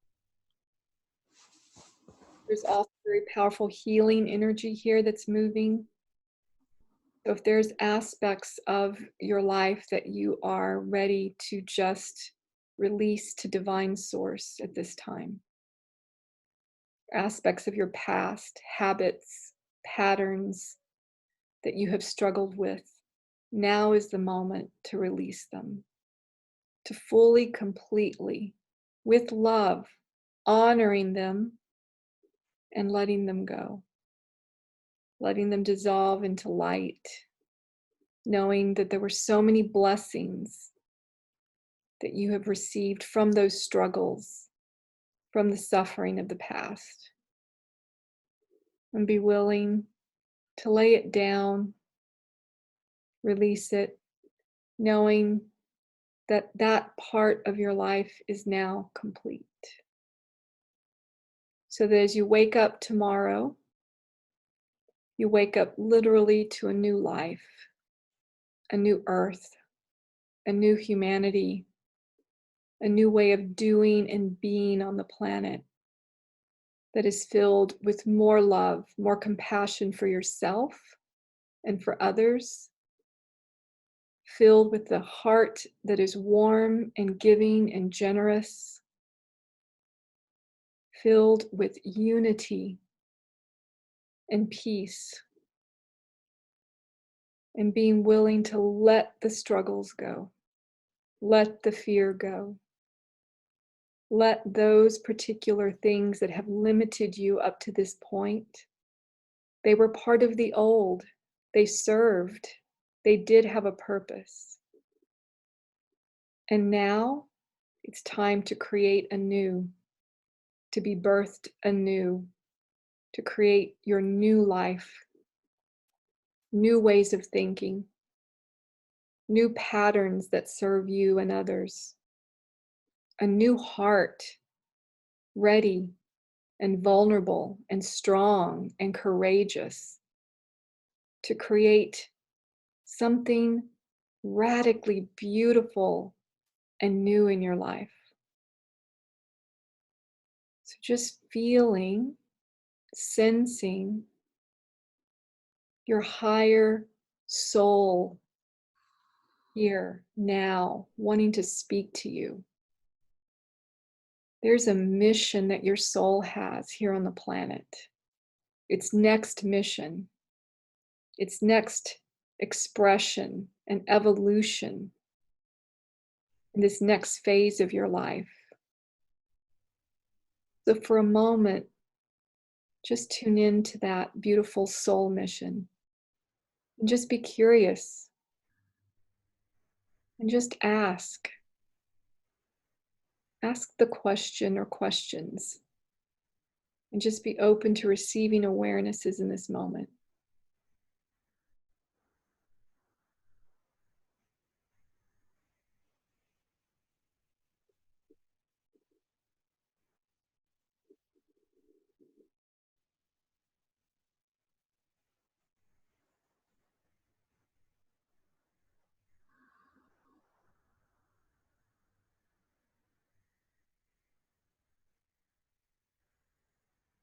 There's also very powerful healing energy here that's moving. So if there's aspects of your life that you are ready to just release to divine source at this time, aspects of your past, habits, patterns that you have struggled with, now is the moment to release them, to fully, completely, with love, honoring them and letting them go, letting them dissolve into light, knowing that there were so many blessings that you have received from those struggles, from the suffering of the past. And be willing to lay it down, release it, knowing that that part of your life is now complete. So that as you wake up tomorrow, you wake up literally to a new life, a new earth, a new humanity, a new way of doing and being on the planet that is filled with more love, more compassion for yourself and for others, filled with the heart that is warm and giving and generous, filled with unity and peace, and being willing to let the struggles go, let the fear go, let those particular things that have limited you up to this point. They were part of the old. They served. They did have a purpose. And now it's time to create anew, to be birthed anew, to create your new life, new ways of thinking, new patterns that serve you and others, a new heart, ready and vulnerable and strong and courageous to create something radically beautiful and new in your life. So just feeling, sensing your higher soul here now, wanting to speak to you. There's a mission that your soul has here on the planet. Its next mission, its next expression and evolution in this next phase of your life. So for a moment, just tune into that beautiful soul mission and just be curious and just ask. Ask the question or questions and just be open to receiving awarenesses in this moment.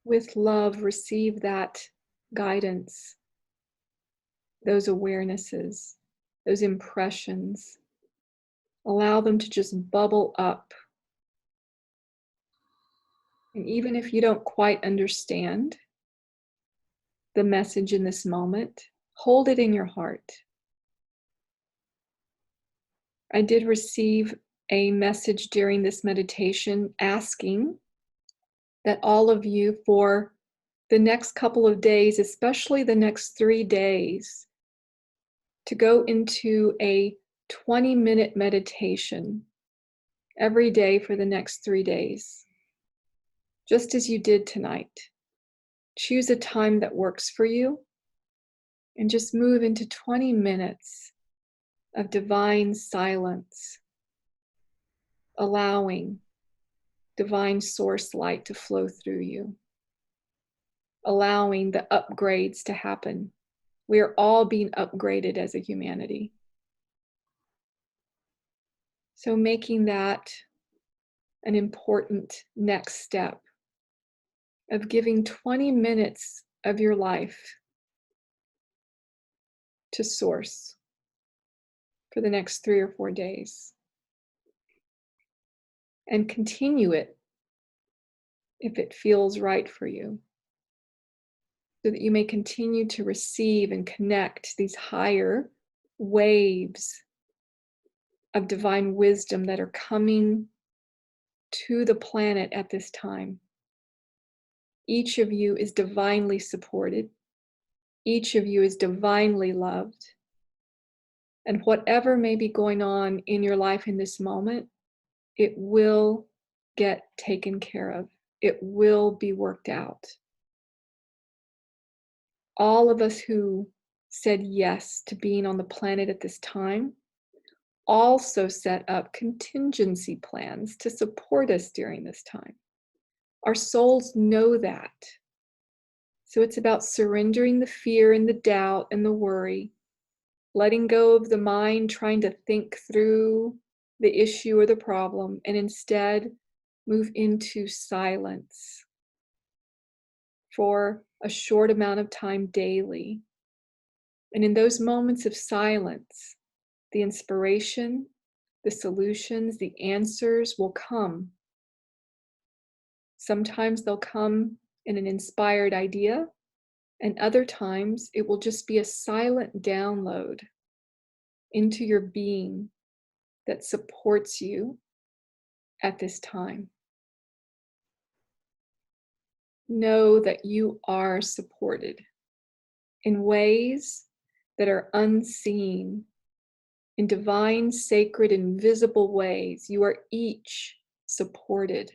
With love, receive that guidance, those awarenesses, those impressions. Allow them to just bubble up. And even if you don't quite understand the message in this moment, hold it in your heart. I did receive a message during this meditation asking that all of you, for the next couple of days, especially the next 3 days, to go into a 20-minute meditation every day for the next 3 days, just as you did tonight. Choose a time that works for you and just move into 20 minutes of divine silence, allowing divine source light to flow through you, allowing the upgrades to happen. We are all being upgraded as a humanity. So making that an important next step of giving 20 minutes of your life to source for the next 3 or 4 days. And continue it if it feels right for you, so that you may continue to receive and connect these higher waves of divine wisdom that are coming to the planet at this time. Each of you is divinely supported. Each of you is divinely loved. And whatever may be going on in your life in this moment, it will get taken care of. It will be worked out. All of us who said yes to being on the planet at this time also set up contingency plans to support us during this time. Our souls know that. So it's about surrendering the fear and the doubt and the worry, letting go of the mind trying to think through the issue or the problem, and instead move into silence for a short amount of time daily. And in those moments of silence, the inspiration, the solutions, the answers will come. Sometimes they'll come in an inspired idea, and other times it will just be a silent download into your being that supports you at this time. Know that you are supported in ways that are unseen, in divine, sacred, invisible ways. You are each supported.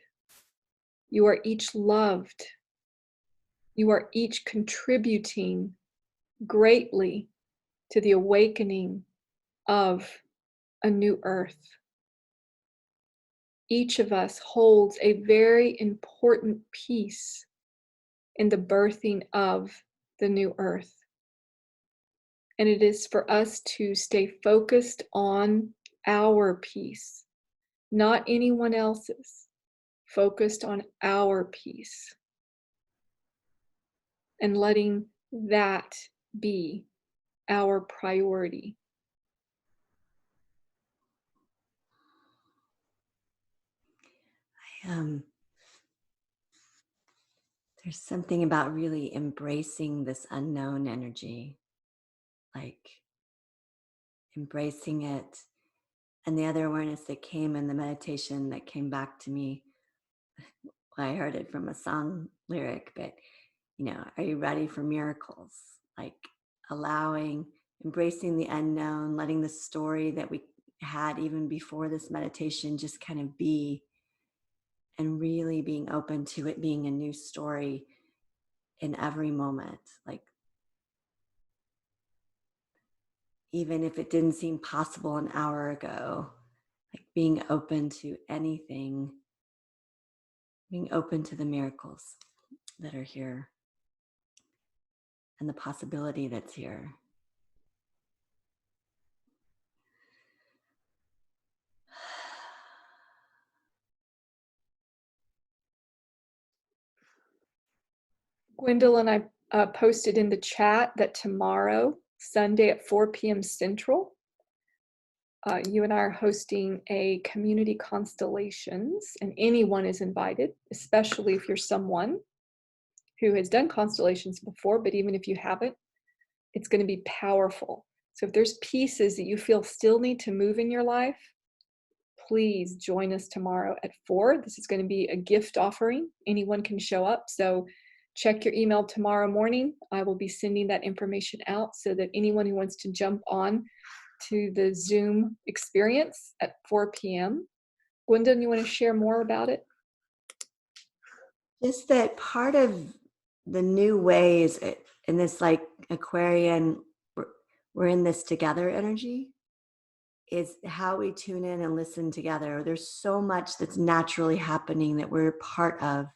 You are each loved. You are each contributing greatly to the awakening of a new earth. Each of us holds a very important piece in the birthing of the new earth. And it is for us to stay focused on our piece, not anyone else's, focused on our piece, and letting that be our priority. There's something about really embracing this unknown energy, like embracing it. And the other awareness that came in the meditation that came back to me, I heard it from a song lyric, but are you ready for miracles? Like embracing the unknown, letting the story that we had even before this meditation just kind of be, and really being open to it being a new story in every moment. Like, even if it didn't seem possible an hour ago, like being open to anything, being open to the miracles that are here and the possibility that's here. Gwendolyn, I posted in the chat that tomorrow, Sunday at 4 p.m. Central, you and I are hosting a community constellations, and anyone is invited, especially if you're someone who has done constellations before, but even if you haven't, it's going to be powerful. So if there's pieces that you feel still need to move in your life, please join us tomorrow at 4. This is going to be a gift offering. Anyone can show up. So check your email tomorrow morning. I will be sending that information out so that anyone who wants to jump on to the Zoom experience at 4 p.m. Gwendolyn, you want to share more about it? Just that part of the new ways in this like Aquarian, we're in this together energy, is how we tune in and listen together. There's so much that's naturally happening that we're part of.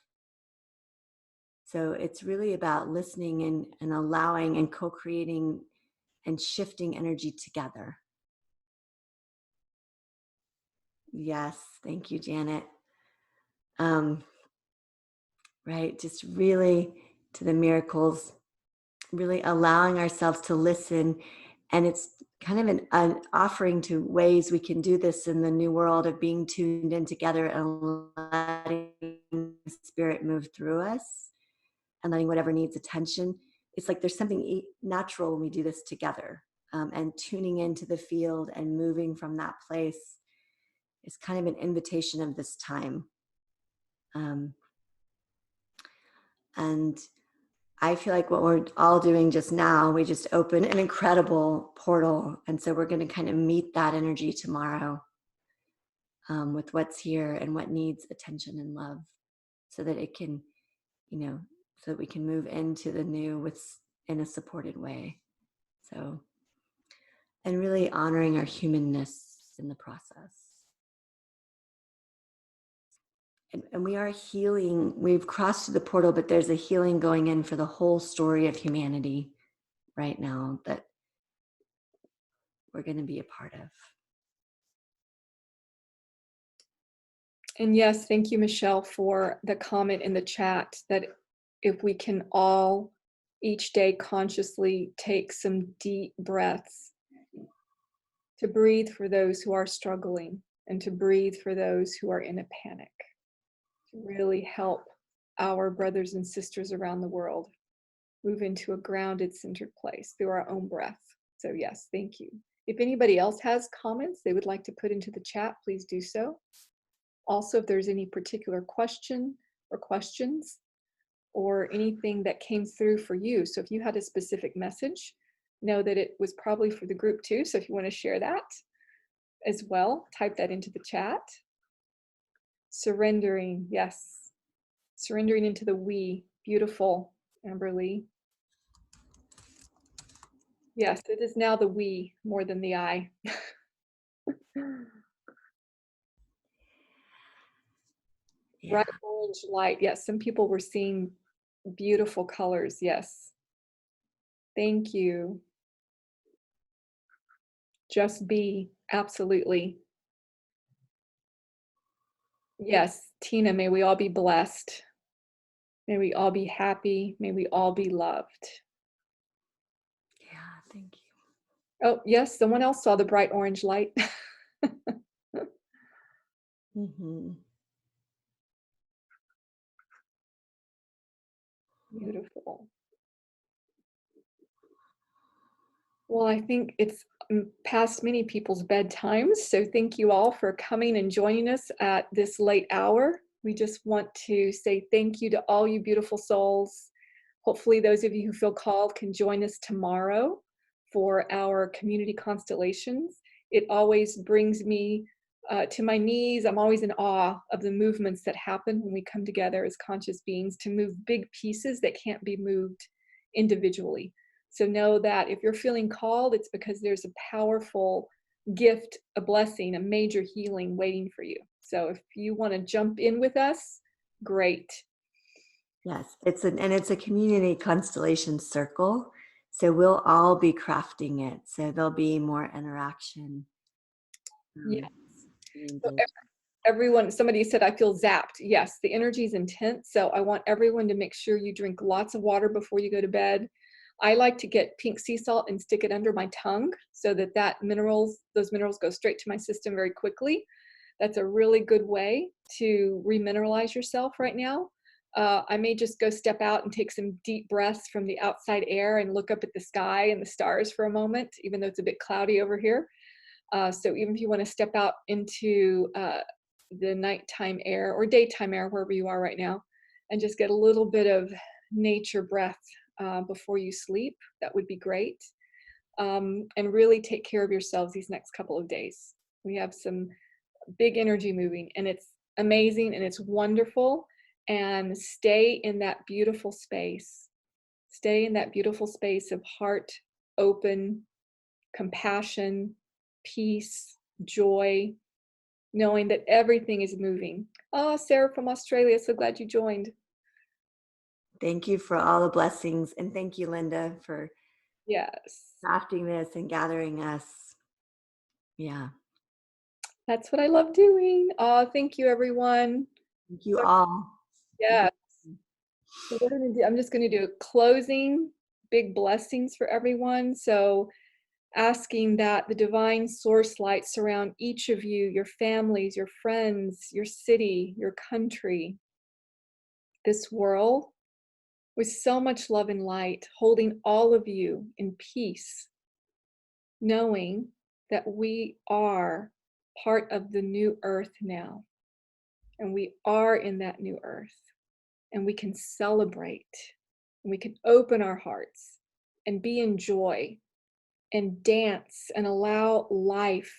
So it's really about listening and allowing and co-creating and shifting energy together. Yes, thank you, Janet. Right, just really to the miracles, really allowing ourselves to listen. And it's kind of an offering to ways we can do this in the new world of being tuned in together and letting spirit move through us and letting whatever needs attention. It's like there's something natural when we do this together, and tuning into the field and moving from that place is kind of an invitation of this time. And I feel like what we're all doing just now, we just opened an incredible portal. And so we're going to kind of meet that energy tomorrow, with what's here and what needs attention and love, so that it can, so that we can move into the new in a supported way. So, and really honoring our humanness in the process. And we are healing. We've crossed the portal, but there's a healing going in for the whole story of humanity right now that we're going to be a part of. And yes, thank you, Michelle, for the comment in the chat that if we can all each day consciously take some deep breaths to breathe for those who are struggling and to breathe for those who are in a panic, to really help our brothers and sisters around the world move into a grounded, centered place through our own breath. So yes, thank you. If anybody else has comments they would like to put into the chat, please do so. Also, if there's any particular question or questions or anything that came through for you. So if you had a specific message, know that it was probably for the group too. So if you want to share that as well, type that into the chat. Surrendering, yes. Surrendering into the we. Beautiful, Amberly. Yes, it is now the we more than the I. Yeah. Bright orange light. Yes, some people were seeing beautiful colors. Yes. Thank you. Just be. Absolutely. Yes, Tina, may we all be blessed. May we all be happy. May we all be loved. Yeah, thank you. Oh, yes, someone else saw the bright orange light. Mm-hmm. Beautiful. Well, I think it's past many people's bedtimes, so thank you all for coming and joining us at this late hour. We just want to say thank you to all you beautiful souls. Hopefully those of you who feel called can join us tomorrow for our community constellations. It always brings me to my knees. I'm always in awe of the movements that happen when we come together as conscious beings to move big pieces that can't be moved individually. So know that if you're feeling called, it's because there's a powerful gift, a blessing, a major healing waiting for you. So if you want to jump in with us, great. Yes, it's a community constellation circle. So we'll all be crafting it. So there'll be more interaction. Yes. So everyone, somebody said, I feel zapped. Yes, the energy is intense. So I want everyone to make sure you drink lots of water before you go to bed. I like to get pink sea salt and stick it under my tongue so that those minerals go straight to my system very quickly. That's a really good way to remineralize yourself right now. I may just go step out and take some deep breaths from the outside air and look up at the sky and the stars for a moment, even though it's a bit cloudy over here. So even if you want to step out into the nighttime air or daytime air, wherever you are right now, and just get a little bit of nature breath before you sleep, that would be great. And really take care of yourselves these next couple of days. We have some big energy moving, and it's amazing and it's wonderful. And stay in that beautiful space. Stay in that beautiful space of heart open, compassion, peace, joy, knowing that everything is moving. Oh, Sarah from Australia, so glad you joined. Thank you for all the blessings. And thank you, Linda, for Yes. crafting this and gathering us. Yeah. That's what I love doing. Oh, thank you, everyone. Thank you all. Yeah. So what I'm just going to do a closing, big blessings for everyone. So asking that the divine source light surround each of you, your families, your friends, your city, your country, this world with so much love and light, holding all of you in peace, knowing that we are part of the new earth now. And we are in that new earth. And we can celebrate. And we can open our hearts and be in joy and dance and allow life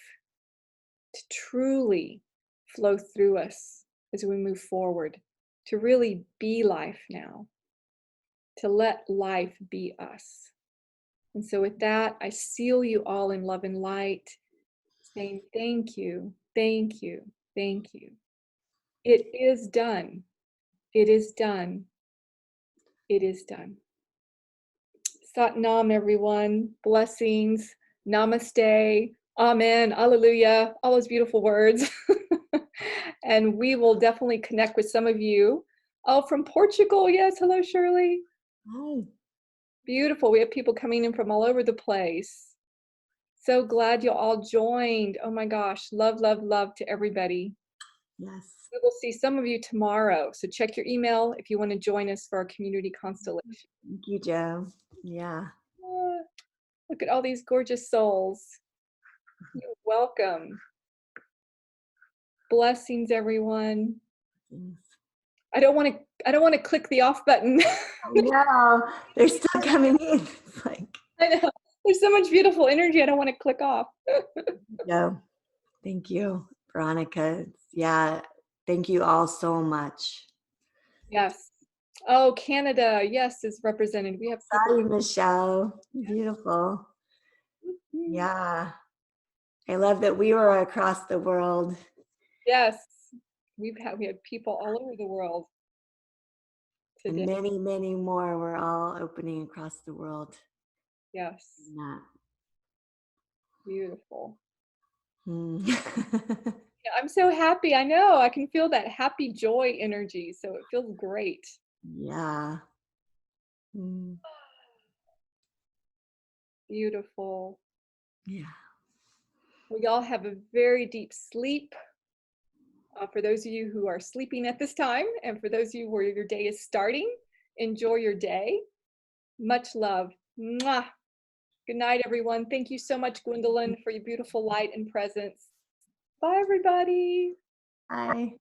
to truly flow through us as we move forward, to really be life now, to let life be us. And so with that, I seal you all in love and light, saying thank you, thank you, thank you. It is done. It is done. It is done. Sat Nam, everyone. Blessings. Namaste. Amen. Alleluia. All those beautiful words. And we will definitely connect with some of you. Oh, from Portugal. Yes. Hello, Shirley. Hi. Beautiful. We have people coming in from all over the place. So glad you all joined. Oh my gosh. Love, love, love to everybody. Yes. We will see some of you tomorrow. So check your email if you want to join us for our community constellation. Thank you, Joe. Yeah. Look at all these gorgeous souls. You're welcome. Blessings, everyone. I don't want to click the off button. No, they're still coming in. It's like, I know. There's so much beautiful energy. I don't want to click off. no. Thank you, Veronica. Yeah. Thank you all so much. Yes. Oh, Canada, yes, is represented. We have people. Sorry, Michelle. Beautiful. Yeah. I love that we were across the world. Yes. We had people all over the world today. And many, many more were all opening across the world. Yes. Yeah. Beautiful. Yeah, I'm so happy. I know. I can feel that happy joy energy. So it feels great. yeah. Beautiful. Yeah. We all have a very deep sleep. For those of you who are sleeping at this time, and for those of you where your day is starting, enjoy your day. Much love. Mwah. Good night, everyone. Thank you so much, Gwendolyn, for your beautiful light and presence. Bye, everybody. Bye.